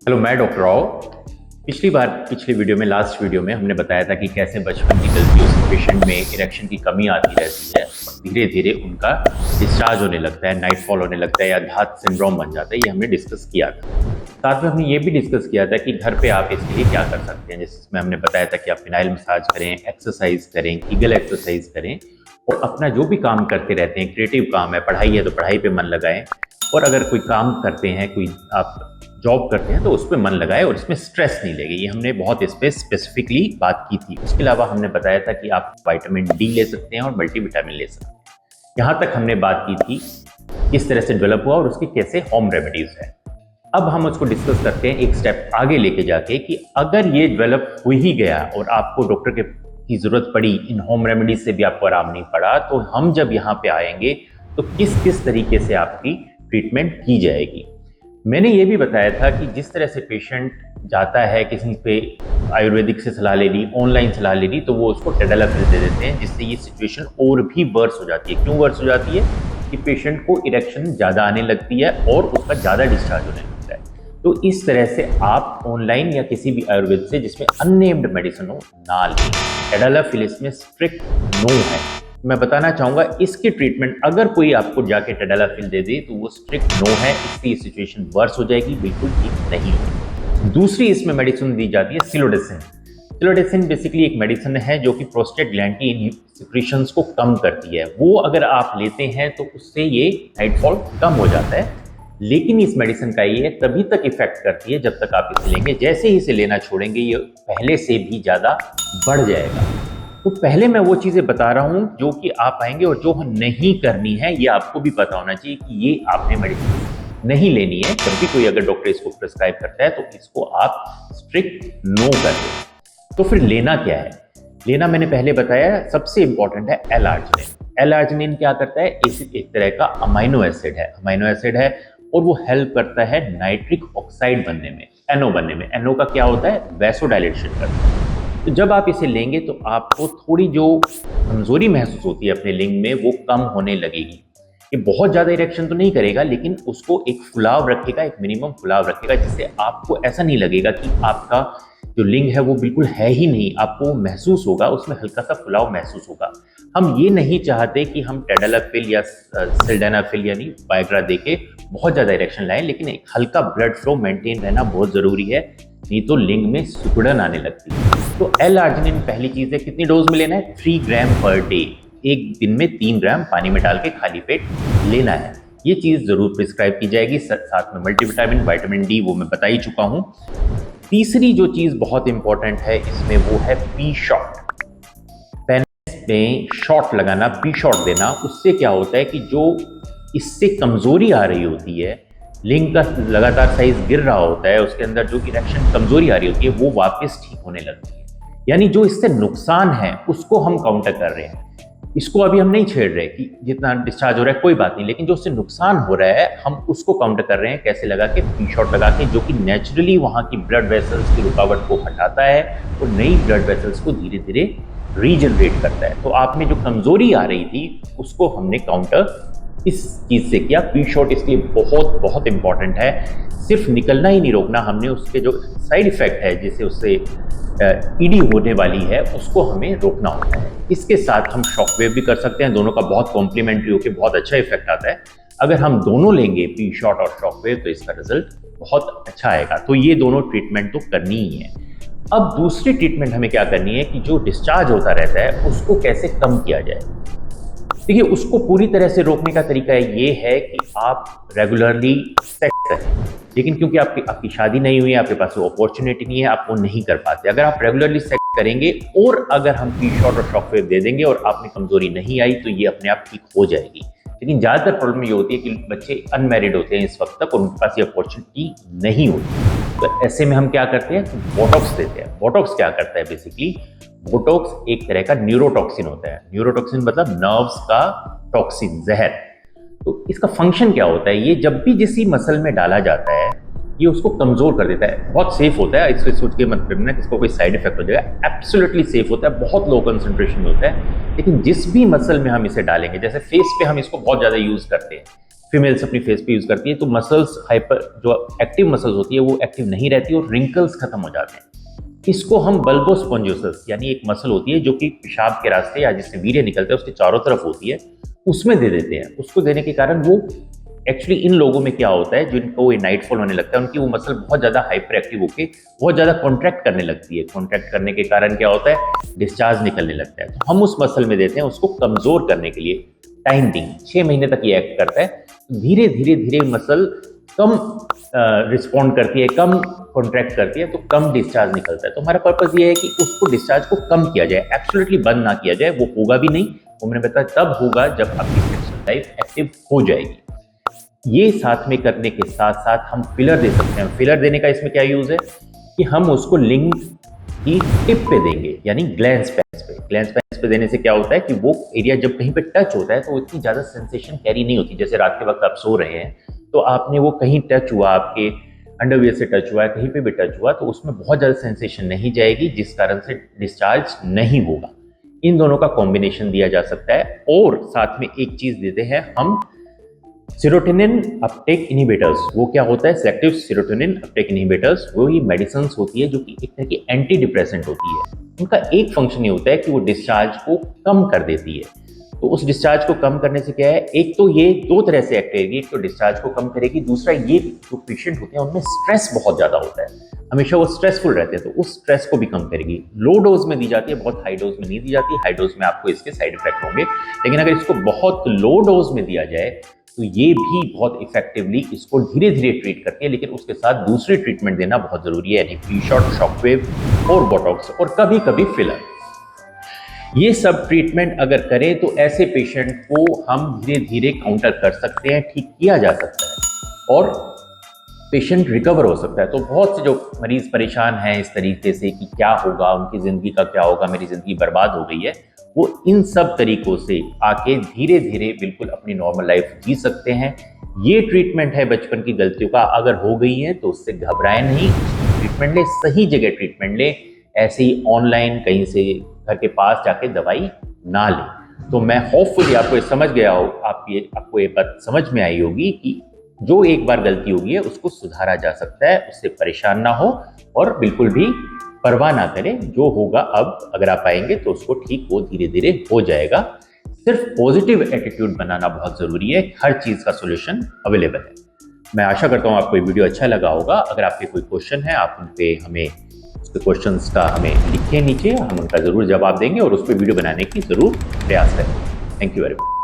Hello, मैं doctor Rao. पिछली video में, लास्ट वीडियो में हमने बताया था कि कैसे बचपन की गलतियों से पेशेंट में इरेक्शन की कमी आती रहती है और धीरे धीरे उनका डिस्चार्ज होने लगता है, नाइटफॉल होने लगता है या धात सिंड्रोम बन जाता है। ये हमने डिस्कस किया था। साथ में हमने ये भी डिस्कस किया था कि घर पे आप इसके लिए क्या कर सकते हैं। जिसमें हमने बताया था कि आप फिनाइल मसाज करें, एक्सरसाइज करें, कीगल एक्सरसाइज करें और अपना जो भी काम करते रहते हैं, क्रिएटिव काम है, पढ़ाई है तो पढ़ाई पे मन लगाएं, और अगर कोई काम करते हैं, कोई आप जॉब करते हैं तो उस पर मन लगाए और इसमें स्ट्रेस नहीं लेंगे। ये हमने बहुत इस पर स्पेसिफिकली बात की थी। उसके अलावा हमने बताया था कि आप विटामिन डी ले सकते हैं और मल्टीविटामिन ले सकते हैं। यहाँ तक हमने बात की थी किस तरह से डेवलप हुआ और उसकी कैसे होम रेमेडीज है। अब हम उसको डिस्कस करते हैं एक स्टेप आगे लेके जाके कि अगर ये डेवलप हो ही गया और आपको डॉक्टर की जरूरत पड़ी, इन होम रेमेडीज से भी आपको आराम नहीं पड़ा, तो हम जब यहाँ पे आएंगे तो किस किस तरीके से आपकी ट्रीटमेंट की जाएगी। मैंने ये भी बताया था कि जिस तरह से पेशेंट जाता है, किसी पे आयुर्वेदिक से सलाह ले ली, ऑनलाइन सलाह ले ली, तो वो उसको टेडालाफिल दे देते हैं, जिससे ये सिचुएशन और भी वर्स हो जाती है। क्यों वर्स हो जाती है? कि पेशेंट को इरेक्शन ज़्यादा आने लगती है और उसका ज़्यादा डिस्चार्ज होने लगता है। तो इस तरह से आप ऑनलाइन या किसी भी आयुर्वेद से जिसमें अननेम्ड मेडिसिन हो ना लें। टेडालाफिल इसमें स्ट्रिक्ट नो है। मैं बताना चाहूँगा इसकी ट्रीटमेंट अगर कोई आपको जाके टेडालाफिल दे दे तो वो स्ट्रिक्ट नो है, इसकी सिचुएशन वर्स हो जाएगी, बिल्कुल ठीक नहीं होगी। दूसरी इसमें मेडिसिन दी जाती है सिलोडेसिन। सिलोडेसिन बेसिकली एक मेडिसिन है जो कि प्रोस्टेट ग्लैंड की सिक्रीशंस को कम करती है। वो अगर आप लेते हैं तो उससे ये नाइटफॉल कम हो जाता है, लेकिन इस मेडिसिन का ये तभी तक इफेक्ट करती है जब तक आप इसे लेंगे। जैसे ही इसे लेना छोड़ेंगे ये पहले से भी ज़्यादा बढ़ जाएगा। तो पहले मैं वो चीज़ें बता रहा हूँ जो कि आप आएंगे और जो नहीं करनी है, ये आपको भी पता होना चाहिए कि ये आपने मेडिसिन नहीं लेनी है। जब भी कोई अगर डॉक्टर इसको प्रिस्क्राइब करता है तो इसको आप स्ट्रिक्ट नो कर दें। तो फिर लेना क्या है? लेना मैंने पहले बताया, सबसे इंपॉर्टेंट है एल-आर्जिनिन। एल-आर्जिनिन क्या करता है? एक तरह का अमाइनो एसिड है। अमाइनो एसिड है और वो हेल्प करता है नाइट्रिक ऑक्साइड बनने में, NO बनने में। NO का क्या होता है? वैसोडायलेशन करता है। तो जब आप इसे लेंगे तो आपको थोड़ी जो कमजोरी महसूस होती है अपने लिंग में वो कम होने लगेगी। ये बहुत ज़्यादा इरेक्शन तो नहीं करेगा, लेकिन उसको एक फुलाव रखेगा, एक मिनिमम फुलाव रखेगा, जिससे आपको ऐसा नहीं लगेगा कि आपका जो लिंग है वो बिल्कुल है ही नहीं। आपको महसूस होगा, उसमें हल्का सा फुलाव महसूस होगा। हम ये नहीं चाहते कि हम टेडालाफिल या सिल्डेनाफिल यानी वायग्रा देके बहुत ज़्यादा इरेक्शन लाएं, लेकिन एक हल्का ब्लड फ्लो मेंटेन रहना बहुत ज़रूरी है, नहीं तो लिंग में सिकुड़न आने लगती है। तो एल-आर्जिनिन पहली चीज़ है, कितनी डोज में लेना है? 3 ग्राम पर डे। एक दिन में 3 ग्राम पानी में डाल के खाली पेट लेना है। ये चीज़ ज़रूर प्रिस्क्राइब की जाएगी। साथ में मल्टीविटामिन, विटामिन डी, वो मैं बता ही चुका हूँ। तीसरी जो चीज़ बहुत इंपॉर्टेंट है इसमें वो है पी शॉट। पेनिस में शॉट लगाना, पी शॉट देना। उससे क्या होता है कि जो इससे कमजोरी आ रही होती है, लिंग का लगातार साइज गिर रहा होता है, उसके अंदर जो इरेक्शन कमजोरी आ रही होती है वो वापस ठीक होने लगती है। यानी जो इससे नुकसान है उसको हम काउंटर कर रहे हैं। इसको अभी हम नहीं छेड़ रहे कि जितना डिस्चार्ज हो रहा है कोई बात नहीं, लेकिन जो उससे नुकसान हो रहा है हम उसको काउंटर कर रहे हैं। कैसे? लगा के, पी शॉट लगा के, जो कि नेचुरली वहाँ की ब्लड वेसल्स की रुकावट को हटाता है और नई ब्लड वेसल्स को धीरे धीरे रीजनरेट करता है। तो आप में जो कमजोरी आ रही थी उसको हमने काउंटर इस चीज़ से किया। पी शॉट इसलिए बहुत बहुत इंपॉर्टेंट है। सिर्फ निकलना ही नहीं रोकना, हमने उसके जो साइड इफेक्ट है, जिससे उससे ईडी होने वाली है, उसको हमें रोकना होता है। इसके साथ हम शॉकवेव भी कर सकते हैं। दोनों का बहुत कॉम्प्लीमेंट्री होकर बहुत अच्छा इफेक्ट आता है। अगर हम दोनों लेंगे, पी शॉट और शॉकवेव, तो इसका रिजल्ट बहुत अच्छा आएगा। तो ये दोनों ट्रीटमेंट तो करनी ही है। अब दूसरी ट्रीटमेंट हमें क्या करनी है कि जो डिस्चार्ज होता रहता है उसको कैसे कम किया जाए। देखिए, उसको पूरी तरह से रोकने का तरीका ये है कि आप रेगुलरली सेक्स करें। लेकिन क्योंकि आपकी शादी नहीं हुई है, आपके पास वो अपॉर्चुनिटी नहीं है, आप वो नहीं कर पाते। अगर आप रेगुलरली सेक्स करेंगे और अगर हम पी शॉट और शॉकवेव दे देंगे और आप में कमजोरी नहीं आई तो ये अपने आप ठीक हो जाएगी। लेकिन ज़्यादातर प्रॉब्लम ये होती है कि बच्चे अनमैरिड होते हैं इस वक्त तक और उनके पास ये अपॉर्चुनिटी नहीं होती। तो ऐसे में हम क्या करते हैं? बोटॉक्स देते हैं। बोटॉक्स क्या करता है? बेसिकली बोटॉक्स एक तरह का न्यूरोटॉक्सिन होता है। न्यूरोटॉक्सिन मतलब नर्व्स का टॉक्सिन, जहर। तो इसका फंक्शन क्या होता है? ये जब भी किसी मसल में डाला जाता है ये उसको कमजोर कर देता है। बहुत सेफ होता है, इससे सोच के मत करना कि इसको कोई साइड इफेक्ट हो जाएगा। एब्सोल्युटली सेफ होता है, बहुत लो कंसंट्रेशन में होता है। लेकिन जिस भी मसल में हम इसे डालेंगे, जैसे फेस पे हम इसको बहुत ज़्यादा यूज़ करते हैं, फीमेल्स अपनी फेस पे यूज़ करती है, तो मसल्स हाइपर जो एक्टिव मसल्स होती है वो एक्टिव नहीं रहती और रिंकल्स खत्म हो जाते हैं। इसको हम बल्बोस्पोंजियोसिस यानी एक मसल होती है जो कि पेशाब के रास्ते या जिससे वीर्य निकलता है उसके चारों तरफ होती है, उसमें दे देते हैं। उसको देने के कारण वो एक्चुअली इन लोगों में क्या होता है, जिनको ये नाइटफॉल होने लगता है, उनकी वो मसल बहुत ज़्यादा हाइपर एक्टिव होकर बहुत ज़्यादा कॉन्ट्रैक्ट करने लगती है। कॉन्ट्रैक्ट करने के कारण क्या होता है, डिस्चार्ज निकलने लगता है। तो हम उस मसल में देते हैं उसको कमज़ोर करने के लिए। टाइम बिंग 6 महीने तक ये एक्ट करता है। धीरे धीरे धीरे मसल कम रिस्पॉन्ड करती है, कम कॉन्ट्रैक्ट करती है, तो कम डिस्चार्ज निकलता है। तो हमारा पर्पज़ ये है कि उसको डिस्चार्ज को कम किया जाए, एब्सोल्युटली बंद ना किया जाए। वो होगा भी नहीं, वो मैंने बताया तब होगा जब आपकी सेक्सुअल लाइफ एक्टिव हो जाएगी। ये साथ में करने के साथ साथ हम फिलर दे सकते हैं। फिलर देने का इसमें क्या यूज़ है कि हम उसको लिंग की टिप पे देंगे, यानी ग्लैंस पैच पे। ग्लैंस पैच पे देने से क्या होता है कि वो एरिया जब कहीं पे टच होता है तो इतनी ज़्यादा सेंसेशन कैरी नहीं होती। जैसे रात के वक्त आप सो रहे हैं तो आपने वो कहीं टच हुआ, आपके अंडरवियर से टच हुआ है, कहीं पे भी टच हुआ, तो उसमें बहुत ज़्यादा सेंसेशन नहीं जाएगी, जिस कारण से डिस्चार्ज नहीं होगा। इन दोनों का कॉम्बिनेशन दिया जा सकता है। और साथ में एक चीज़ देते हैं हम, सेरोटोनिन अपटेक इनहिबिटर्स। वो क्या होता है, सेलेक्टिव सेरोटोनिन अपटेक इनहिबिटर्स, वो ही मेडिसिन होती है जो कि एक तरह की एंटी डिप्रेसेंट होती है। उनका एक फंक्शन ये होता है कि वो डिस्चार्ज को कम कर देती है। तो उस डिस्चार्ज को कम करने से क्या है, एक तो ये दो तरह से एक्ट करेगी, एक तो डिस्चार्ज को कम करेगी, दूसरा ये जो पेशेंट होते हैं उनमें स्ट्रेस बहुत ज़्यादा होता है, हमेशा वो स्ट्रेसफुल रहते हैं, तो उस स्ट्रेस को भी कम करेगी। लो डोज में दी जाती है, बहुत हाई डोज में नहीं दी जाती। हाई डोज में आपको इसके साइड इफेक्ट होंगे, लेकिन अगर इसको बहुत लो डोज में दिया जाए तो ये भी बहुत इफेक्टिवली इसको धीरे धीरे ट्रीट करती है। लेकिन उसके साथ दूसरी ट्रीटमेंट देना बहुत ज़रूरी है, यानी फ्री शॉट, शॉकवेव और बोटॉक्स और कभी कभी फिलर। ये सब ट्रीटमेंट अगर करें तो ऐसे पेशेंट को हम धीरे धीरे काउंटर कर सकते हैं, ठीक किया जा सकता है और पेशेंट रिकवर हो सकता है। तो बहुत से जो मरीज परेशान हैं इस तरीके से कि क्या होगा, उनकी ज़िंदगी का क्या होगा, मेरी ज़िंदगी बर्बाद हो गई है, वो इन सब तरीकों से आके धीरे धीरे बिल्कुल अपनी नॉर्मल लाइफ जी सकते हैं। ये ट्रीटमेंट है बचपन की गलतियों का। अगर हो गई है तो उससे घबराएं नहीं, ट्रीटमेंट ले, सही जगह ट्रीटमेंट ले। ऐसे ही ऑनलाइन कहीं से घर के पास जाके दवाई ना ले। तो मैं होपफुली आपको ये समझ गया हो, आपको ये बात समझ में आई होगी कि जो एक बार गलती होगी है उसको सुधारा जा सकता है। उससे परेशान ना हो और बिल्कुल भी परवाह ना करें। जो होगा अब अगर आप आएंगे तो उसको ठीक वो धीरे धीरे हो जाएगा। सिर्फ पॉजिटिव एटीट्यूड बनाना बहुत ज़रूरी है, हर चीज़ का सोल्यूशन अवेलेबल है। मैं आशा करता हूँ आपको ये वीडियो अच्छा लगा होगा। अगर आपके कोई क्वेश्चन है आप उन पे हमें उसके क्वेश्चंस का हमें लिखें नीचे, हम उनका ज़रूर जवाब देंगे और उस पर वीडियो बनाने की ज़रूर प्रयास करें। Thank you very much.